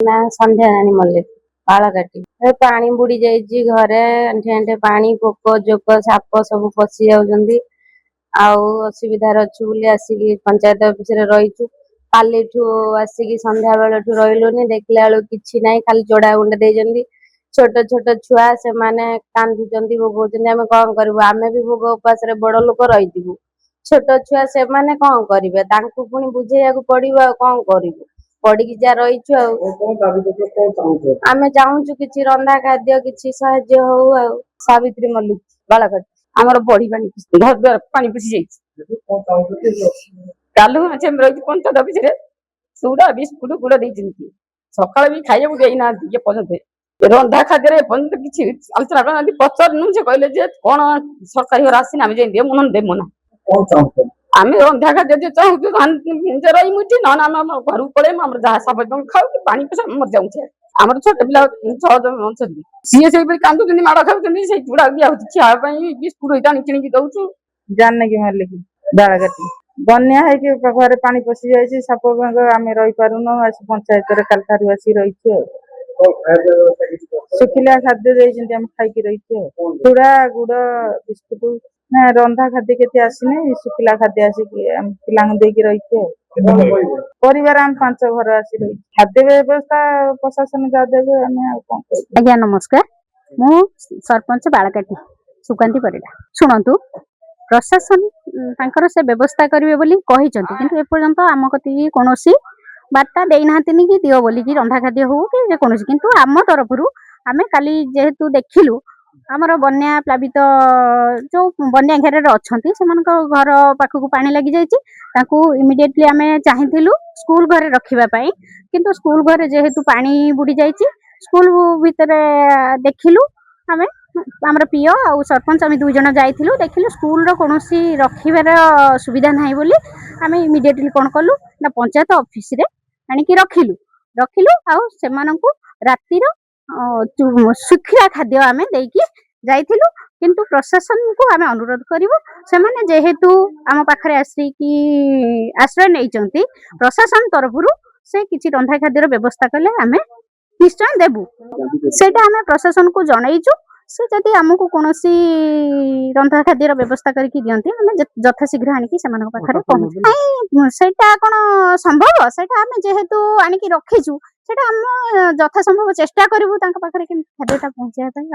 ନା ସନ୍ଧ୍ୟା ରାଣୀ ମଲ୍ଲିକ ବାଳକାଟି। ପାଣି ବୁଡି ଯାଇଛି ଘରେ, ଆଣ୍ଠେ ଆଣ୍ଠେ ପାଣି, ପୋକ ଜୋକ ସାପ ସବୁ ପଶି ଯାଉଛନ୍ତି। ଆଉ ଅସୁବିଧାରେ ଅଛୁ ବୋଲି ଆସିକି ପଞ୍ଚାୟତ ଅଫିସରେ ରହିଛୁ। କାଲିଠୁ ଆସିକି ସନ୍ଧ୍ୟା ବେଳଠୁ ରହିଲୁନି, ଦେଖିଲା ବେଳକୁ କିଛି ନାହିଁ, ଖାଲି ଚୋଡା ଗୁଣ୍ଡ ଦେଇଛନ୍ତି। ଛୋଟ ଛୋଟ ଛୁଆ ସେମାନେ କାନ୍ଦୁଛନ୍ତି, ଭୋଗଉଛନ୍ତି। ଆମେ କଣ କରିବୁ? ଆମେ ବି ଭୋଗ ଉପାସରେ ବଡ ଲୋକ ରହିଥିବୁ, ଛୋଟ ଛୁଆ ସେମାନେ କଣ କରିବେ? ତାଙ୍କୁ ପୁଣି ବୁଝେଇବାକୁ ପଡିବ, ଆଉ କଣ କରିବୁ? ପଡିକି ଯା ରହିଛୁ ଆଉ। ଆମେ ଚାହୁଁଛୁ କିଛି ରନ୍ଧା ଖାଦ୍ୟ, କିଛି ସାହାଯ୍ୟ ହଉ ଆଉ। ସାବିତ୍ରୀ ମଲ୍ଲିକ ବାଳକାଟି। ଆମର ବଢି ପାଣି ଘର ଦ୍ୱାର ପାଣି ପଶି ଯାଇଛି। କାଲୁ ରହିଛି ପଞ୍ଚାୟତ ଅଫିସରେ ଚୁଡା ବିସ୍କୁଟ ଗୁଡ ଦେଇଛନ୍ତି। ସକାଳେ ବି ଖାଇବାକୁ ଦେଇନାହାନ୍ତି ଏପର୍ଯ୍ୟନ୍ତ। ରନ୍ଧା ଖାଦ୍ୟରେ ଏପର୍ଯ୍ୟନ୍ତ କିଛି ଆଲୋଚନା କରୁନାହାନ୍ତି। ପଚାରୁନୁ, ସେ କହିଲେ ଯେ କଣ ସରକାରୀ ଘର ଆସିନି, ଆମେ ଯାଇ ଦେମୁ ନା ଦେମୁ ନା। ଆମେ ରନ୍ଧା ଖାଦ୍ୟ ଯେ ଚାହୁଁଛୁ ରହିମୁ, ନହେଲେ ଆମେ ଆମ ଘରକୁ ପଳେଇମୁ। ଆମର ଯାହା ସାବନ ଖାଉଛୁ, ପାଣି ପଇସା ମରିଯାଉଛି। ଆମର ଛୋଟ ପିଲା 6 ଜଣ ଅଛନ୍ତି, ସିଏ ସେଇଭଳି କାନ୍ଦୁଛନ୍ତି, ମାଡ ଖାଉଛନ୍ତି। ସେଇ ଚୁଡା ଦିଆହଉଛି ଖିଆ ପାଇଁ, ବିସ୍କୁଟ ହେଇଟା କିଣିକି ଦଉଛୁ। ଜାନକୀ ମଲ୍ଲିକ ବାଳକାଟି। ବନ୍ୟା ହେଇକି ଘରେ ପାଣି ପଶି ଯାଇଛି, ସାପ ବେଙ୍ଗ, ଆମେ ରହିପାରୁନୁ। ଆସି ପଞ୍ଚାୟତରେ କାଲିଠାରୁ ଆସି ରହିଛୁ ଆଉ। ଶୁଖିଲା ଖାଦ୍ୟ ଦେଇଛନ୍ତି, ଆମେ ଖାଇକି ରହିଛୁ ଆଉ। ଚୁଡା ଗୁଡ ବିସ୍କୁଟ, ନା ରନ୍ଧା ଖାଦ୍ୟ କେତେ ଆସିନି, ଶୁଖିଲା ଖାଦ୍ୟ ଆସିକି ଆମେ ପିଲାଙ୍କୁ ଦେଇକି ରହିଛୁ ଆଉ। ପରିବାର ଆମେ 5 ଘର ଆସି ରହିଛୁ। ଖାଦ୍ୟ ବ୍ୟବସ୍ଥା ପ୍ରଶାସନ ଯାହା ଦେବେ, ଆମେ ଆଉ କଣ କରିବୁ। ଆଜ୍ଞା ନମସ୍କାର, ମୁଁ ସରପଞ୍ଚ ବାଳକାଟି ସୁକାନ୍ତି ପରିଡ଼ା। ଶୁଣନ୍ତୁ, ପ୍ରଶାସନ ତାଙ୍କର ସେ ବ୍ୟବସ୍ଥା କରିବେ ବୋଲି କହିଛନ୍ତି, କିନ୍ତୁ ଏପର୍ଯ୍ୟନ୍ତ ଆମ କତିକି କୌଣସି ବାର୍ତ୍ତା ଦେଇନାହାନ୍ତି କି ଦିଅ ବୋଲିକି, ରନ୍ଧା ଖାଦ୍ୟ ହଉ କି ଯେକୌଣସି। କିନ୍ତୁ ଆମ ତରଫରୁ ଆମେ କାଲି ଯେହେତୁ ଦେଖିଲୁ, ଆମର ବନ୍ୟା ପ୍ଲାବିତ ଯୋଉ ବନ୍ୟା ଘେରରେ ଅଛନ୍ତି, ସେମାନଙ୍କ ଘର ପାଖକୁ ପାଣି ଲାଗି ଯାଇଛି। ତାଙ୍କୁ ଇମିଡିଏଟଲି ଆମେ ଚାହିଁଥିଲୁ ସ୍କୁଲ ଘରେ ରଖିବା ପାଇଁ, କିନ୍ତୁ ସ୍କୁଲ ଘରେ ଯେହେତୁ ପାଣି ବୁଡି ଯାଇଛି, ସ୍କୁଲ ଭିତରେ ଦେଖିଲୁ ଆମେ, ଆମର ପିଓ ଆଉ ସରପଞ୍ଚ, ଆମେ 2 ଜଣ ଯାଇଥିଲୁ, ଦେଖିଲୁ ସ୍କୁଲର କୌଣସି ରଖିବାର ସୁବିଧା ନାହିଁ ବୋଲି ଆମେ ଇମିଡିଏଟଲି କଣ କଲୁ ନା, ପଞ୍ଚାୟତ ଅଫିସରେ ଆଣିକି ରଖିଲୁ। ଆଉ ସେମାନଙ୍କୁ ରାତିର ଶୁଖିଲା ଖାଦ୍ୟ ଆମେ ଦେଇକି ଯାଇଥିଲୁ। କିନ୍ତୁ ପ୍ରଶାସନକୁ ଆମେ ଅନୁରୋଧ କରିବୁ, ସେମାନେ ଯେହେତୁ ଆମ ପାଖରେ ଆସିକି ଆଶ୍ରୟ ନେଇଛନ୍ତି, ପ୍ରଶାସନ ତରଫରୁ ସେ କିଛି ରନ୍ଧା ଖାଦ୍ୟର ବ୍ୟବସ୍ଥା କଲେ ଆମେ ନିଶ୍ଚୟ ଦେବୁ। ସେଇଟା ଆମେ ପ୍ରଶାସନକୁ ଜଣେଇଛୁ। ସେ ଯଦି ଆମକୁ କୌଣସି ରନ୍ଧା ଖାଦ୍ୟର ବ୍ୟବସ୍ଥା କରିକି ଦିଅନ୍ତି, ଆମେ ଯଥାଶୀଘ୍ର ଆଣିକି ସେମାନଙ୍କ ପାଖରେ ପହଞ୍ଚିବୁ। ନାଇଁ, ସେଇଟା କଣ ସମ୍ଭବ? ସେଇଟା ଆମେ ଯେହେତୁ ଆଣିକି ରଖିଛୁ, ସେଇଟା ଆମେ ଯଥା ସମ୍ଭବ ଚେଷ୍ଟା କରିବୁ ତାଙ୍କ ପାଖରେ କେମିତି ଖାଦ୍ୟଟା ପହଞ୍ଚିବା ପାଇଁ।